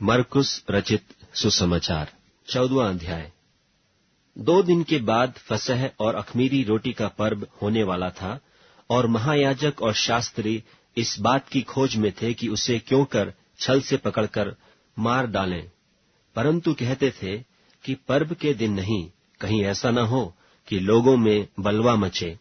मरकुस रचित सुसमाचार 14वां अध्याय। 2 दिन के बाद फसह और अख़मीरी रोटी का पर्व होने वाला था, और महायाजक और शास्त्री इस बात की खोज में थे कि उसे क्यों कर छल से पकड़कर मार डालें, परंतु कहते थे कि पर्व के दिन नहीं, कहीं ऐसा न हो कि लोगों में बलवा मचे।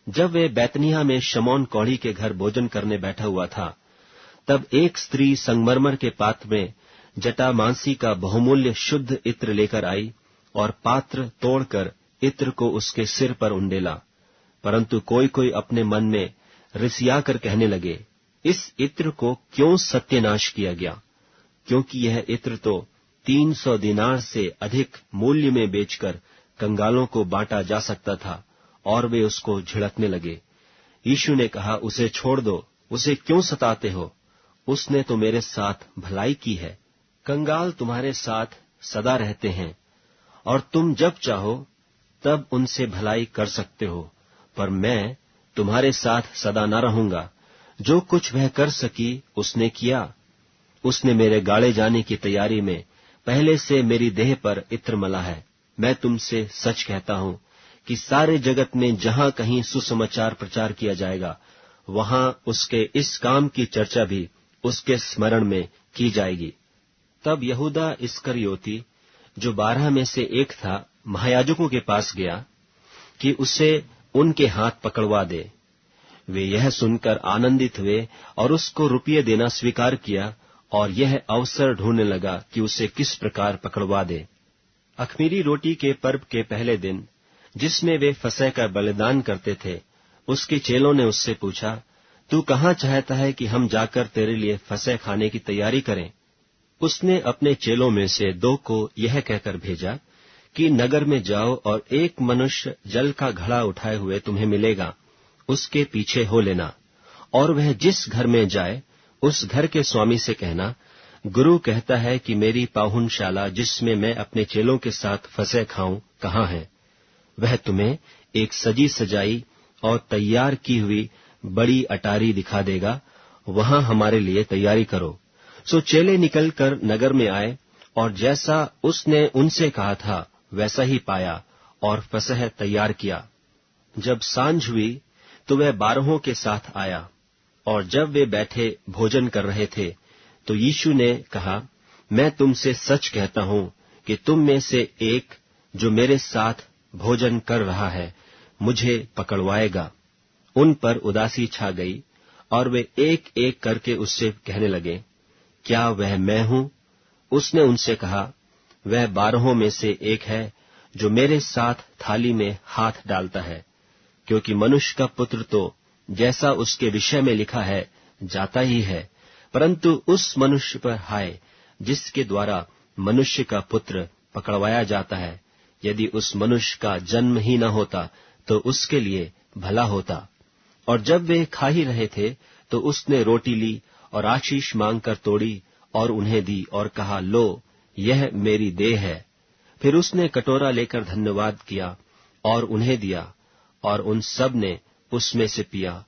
जब वे बैतनिय्याह में शमौन कौड़ी के घर भोजन करने बैठा हुआ था, तब एक स्त्री संगमरमर के पात्र में जटामांसी का बहुमूल्य शुद्ध इत्र लेकर आई और पात्र तोड़कर इत्र को उसके सिर पर उंडेला। परंतु कोई कोई अपने मन में रिसियाकर कहने लगे, इस इत्र को क्यों सत्यानाश किया गया, क्योंकि यह इत्र तो 300 दिनार से अधिक मूल्य में बेचकर कंगालों को बांटा जा सकता था। और वे उसको झिड़कने लगे। यीशु ने कहा, उसे छोड़ दो, उसे क्यों सताते हो? उसने तो मेरे साथ भलाई की है। कंगाल तुम्हारे साथ सदा रहते हैं, और तुम जब चाहो तब उनसे भलाई कर सकते हो, पर मैं तुम्हारे साथ सदा न रहूंगा। जो कुछ वह कर सकी उसने किया। उसने मेरे गाड़े जाने की तैयारी में पहले से मेरी देह पर इत्र मला है। मैं तुमसे सच कहता हूं कि सारे जगत में जहां कहीं सुसमाचार प्रचार किया जाएगा, वहां उसके इस काम की चर्चा भी उसके स्मरण में की जाएगी। तब यहूदा इस्करियोती, जो 12 में से एक था, महायाजकों के पास गया कि उसे उनके हाथ पकड़वा दे। वे यह सुनकर आनंदित हुए और उसको रुपये देना स्वीकार किया, और यह अवसर ढूंढने लगा कि उसे किस प्रकार पकड़वा दे। अख़मीरी रोटी के पर्व के पहले दिन, जिसमें वे फसह का बलिदान करते थे, उसके चेलों ने उससे पूछा, तू कहाँ चाहता है कि हम जाकर तेरे लिए फसह खाने की तैयारी करें? उसने अपने चेलों में से 2 को यह कहकर भेजा कि नगर में जाओ, और एक मनुष्य जल का घड़ा उठाए हुए तुम्हें मिलेगा, उसके पीछे हो लेना। और वह जिस घर में जाए, उस घर के स्वामी से कहना, गुरु कहता है कि मेरी पाहुनशाला जिसमें मैं अपने चेलों के साथ फसह खाऊं कहाँ है? वह तुम्हें एक सजी सजाई और तैयार की हुई बड़ी अटारी दिखा देगा, वहां हमारे लिए तैयारी करो। सो चेले निकलकर नगर में आए, और जैसा उसने उनसे कहा था वैसा ही पाया, और फसह तैयार किया। जब सांझ हुई तो वह 12 के साथ आया, और जब वे बैठे भोजन कर रहे थे, तो यीशु ने कहा, मैं तुमसे सच कहता हूं कि तुम में से एक जो मेरे साथ भोजन कर रहा है, मुझे पकड़वाएगा। उन पर उदासी छा गई, और वे एक एक करके उससे कहने लगे, क्या वह मैं हूं? उसने उनसे कहा, वह 12 में से एक है जो मेरे साथ थाली में हाथ डालता है। क्योंकि मनुष्य का पुत्र तो जैसा उसके विषय में लिखा है जाता ही है, परंतु उस मनुष्य पर हाय जिसके द्वारा मनुष्य का पुत्र पकड़वाया जाता है। यदि उस मनुष्य का जन्म ही न होता तो उसके लिए भला होता। और जब वे खा ही रहे थे, तो उसने रोटी ली और आशीष मांगकर तोड़ी और उन्हें दी, और कहा, लो, यह मेरी देह है। फिर उसने कटोरा लेकर धन्यवाद किया और उन्हें दिया, और उन सब ने उसमें से पिया।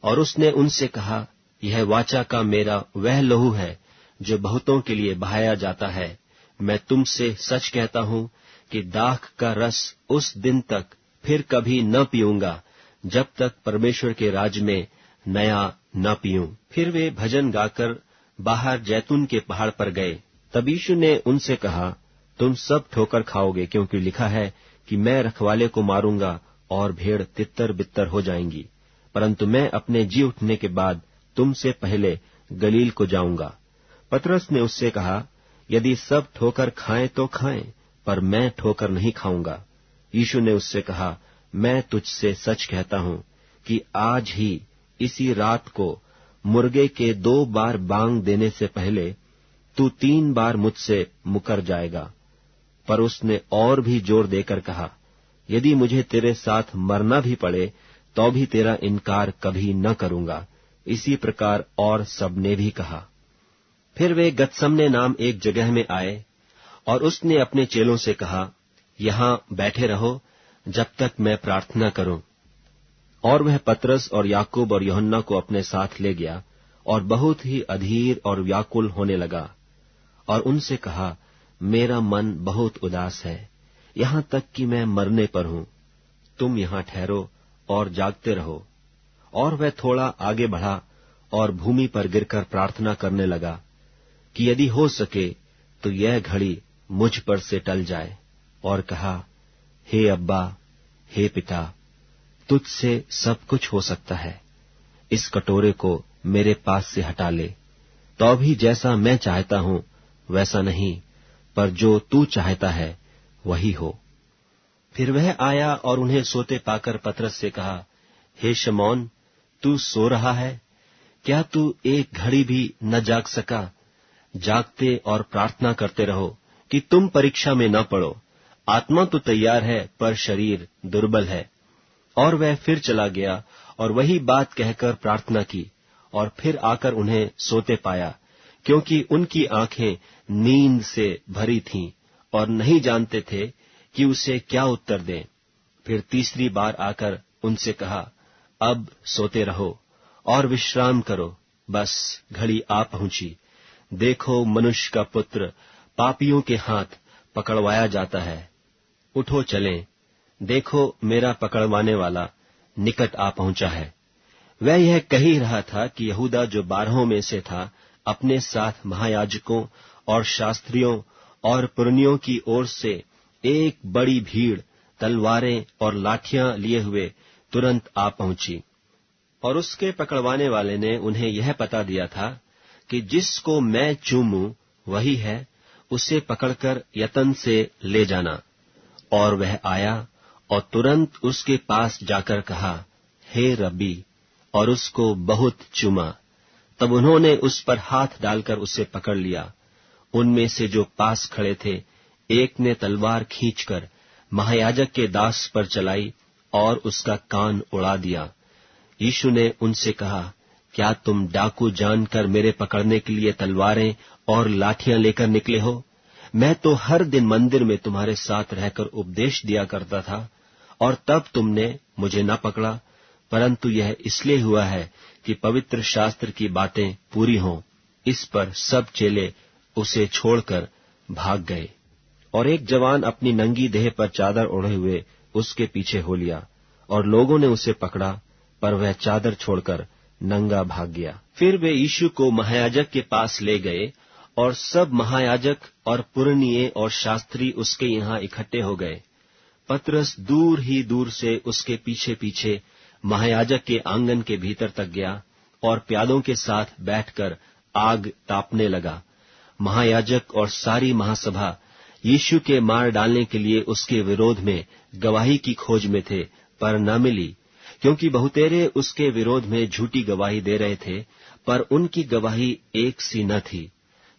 और उसने उनसे कहा, यह वाचा का मेरा वह लहू है जो बहुतों के लिए बहाया जाता है। मैं तुमसे सच कहता हूं कि दाख का रस उस दिन तक फिर कभी न पीऊंगा, जब तक परमेश्वर के राज में नया न पीऊं। फिर वे भजन गाकर बाहर जैतून के पहाड़ पर गए। तब यीशु ने उनसे कहा, तुम सब ठोकर खाओगे, क्योंकि लिखा है कि मैं रखवाले को मारूंगा और भेड़ तितर बितर हो जाएंगी। परंतु मैं अपने जी उठने के बाद तुमसे पहले गलील को जाऊंगा। पतरस ने उससे कहा, यदि सब ठोकर खाएं तो खाएं, पर मैं ठोकर नहीं खाऊंगा। यीशु ने उससे कहा, मैं तुझसे सच कहता हूं कि आज ही इसी रात को मुर्गे के 2 बार बांग देने से पहले तू 3 बार मुझसे मुकर जाएगा। पर उसने और भी जोर देकर कहा, यदि मुझे तेरे साथ मरना भी पड़े तो भी तेरा इनकार कभी न करूंगा। इसी प्रकार और सबने भी कहा। फिर वे गतसमने नाम एक जगह में आए, और उसने अपने चेलों से कहा, यहां बैठे रहो जब तक मैं प्रार्थना करूं। और वह पतरस और याकूब और यूहन्ना को अपने साथ ले गया, और बहुत ही अधीर और व्याकुल होने लगा। और उनसे कहा, मेरा मन बहुत उदास है, यहाँ तक कि मैं मरने पर हूं। तुम यहाँ ठहरो और जागते रहो। और वह थोड़ा आगे बढ़ा और भूमि पर गिरकर प्रार्थना करने लगा कि यदि हो सके तो यह घड़ी मुझ पर से टल जाए, और कहा, हे अब्बा, हे पिता, तुझसे सब कुछ हो सकता है, इस कटोरे को मेरे पास से हटा ले। तो भी जैसा मैं चाहता हूं वैसा नहीं, पर जो तू चाहता है वही हो। फिर वह आया और उन्हें सोते पाकर पतरस से कहा, हे शमौन, तू सो रहा है? क्या तू एक घड़ी भी न जाग सका? जागते और प्रार्थना करते रहो कि तुम परीक्षा में न पड़ो। आत्मा तो तैयार है, पर शरीर दुर्बल है। और वह फिर चला गया और वही बात कहकर प्रार्थना की, और फिर आकर उन्हें सोते पाया, क्योंकि उनकी आंखें नींद से भरी थीं और नहीं जानते थे कि उसे क्या उत्तर दें। फिर तीसरी बार आकर उनसे कहा, अब सोते रहो और विश्राम करो, बस घड़ी आ पहुंची। देखो, मनुष्य का पुत्र पापियों के हाथ पकड़वाया जाता है। उठो चलें, देखो मेरा पकड़वाने वाला निकट आ पहुंचा है। वह यह कह ही रहा था कि यहूदा, जो 12 में से था, अपने साथ महायाजकों और शास्त्रियों और पुरनियों की ओर से एक बड़ी भीड़ तलवारें और लाठियां लिए हुए तुरंत आ पहुंची। और उसके पकड़वाने वाले ने उन्हें यह पता दिया था कि जिसको मैं चूमूं वही है, उसे पकड़कर यतन से ले जाना। और वह आया और तुरंत उसके पास जाकर कहा, हे रब्बी, और उसको बहुत चूमा। तब उन्होंने उस पर हाथ डालकर उसे पकड़ लिया। उनमें से जो पास खड़े थे, एक ने तलवार खींचकर महायाजक के दास पर चलाई और उसका कान उड़ा दिया। यीशु ने उनसे कहा, क्या तुम डाकू जानकर मेरे पकड़ने के लिए तलवारें और लाठियां लेकर निकले हो? मैं तो हर दिन मंदिर में तुम्हारे साथ रहकर उपदेश दिया करता था, और तब तुमने मुझे न पकड़ा, परंतु यह इसलिए हुआ है कि पवित्र शास्त्र की बातें पूरी हों। इस पर सब चेले उसे छोड़कर भाग गए। और एक जवान अपनी नंगी देह पर चादर ओढ़े हुए उसके पीछे हो लिया, और लोगों ने उसे पकड़ा, पर वह चादर छोड़कर नंगा भाग गया। फिर वे यीशु को महायाजक के पास ले गए, और सब महायाजक और पुरनिये और शास्त्री उसके यहाँ इकट्ठे हो गए। पतरस दूर ही दूर से उसके पीछे पीछे महायाजक के आंगन के भीतर तक गया और प्यादों के साथ बैठकर आग तापने लगा। महायाजक और सारी महासभा यीशु के मार डालने के लिए उसके विरोध में गवाही की खोज में थे, पर न मिली, क्योंकि बहुतेरे उसके विरोध में झूठी गवाही दे रहे थे, पर उनकी गवाही एक सी न थी।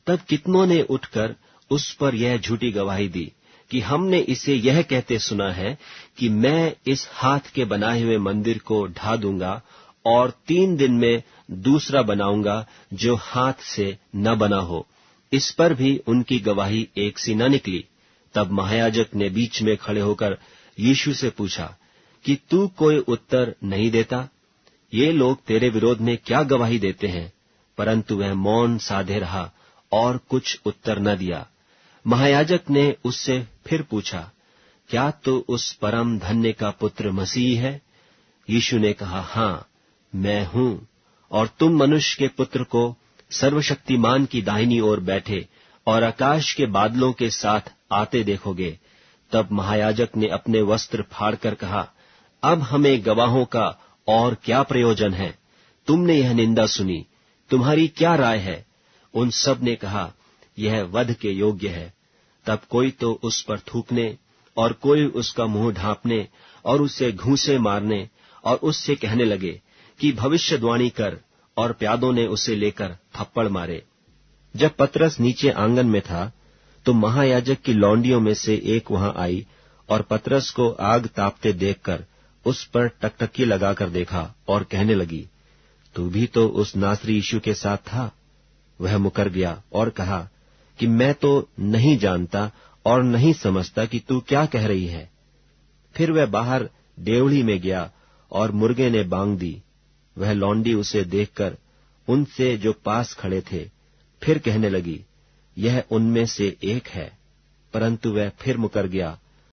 तब कितनों ने उठकर उस पर यह झूठी गवाही दी कि हमने इसे यह कहते सुना है कि मैं इस हाथ के बनाए हुए मंदिर को ढा दूंगा और 3 दिन में दूसरा बनाऊंगा जो हाथ से न बना हो। इस पर भी उनकी गवाही एक सी न निकली। तब महायाजक ने बीच में खड़े होकर यीशु से पूछा कि तू कोई उत्तर नहीं देता? ये लोग तेरे विरोध में क्या गवाही देते हैं? परंतु वह मौन साधे रहा और कुछ उत्तर न दिया। महायाजक ने उससे फिर पूछा, क्या तू उस परम धन्य का पुत्र मसीह है? यीशु ने कहा, हाँ, मैं हूं। और तुम मनुष्य के पुत्र को सर्वशक्तिमान की दाहिनी ओर बैठे और आकाश के बादलों के साथ आते देखोगे। तब महायाजक ने अपने वस्त्र फाड़कर कहा, अब हमें गवाहों का और क्या प्रयोजन है? तुमने यह निंदा सुनी, तुम्हारी क्या राय है? उन सब ने कहा, यह वध के योग्य है। तब कोई तो उस पर थूकने और कोई उसका मुंह ढांपने और उसे घूंसे मारने और उससे कहने लगे कि भविष्यवाणी कर, और प्यादों ने उसे लेकर थप्पड़ मारे। जब पतरस नीचे आंगन में था, तो महायाजक की लौंडियों में से एक वहां आई और पतरस को आग तापते देखकर उस पर टकटकी लगाकर देखा और कहने लगी, तू भी तो उस नासरी यीशु के साथ था। वह मुकर गया और कहा कि मैं तो नहीं जानता और नहीं समझता कि तू क्या कह रही है। फिर वह बाहर डेवढ़ी में गया और मुर्गे ने बांग दी। वह लौंडी उसे देखकर उनसे जो पास खड़े थे फिर कहने लगी, यह उनमें से एक है, परंतु वह फिर मुकर गया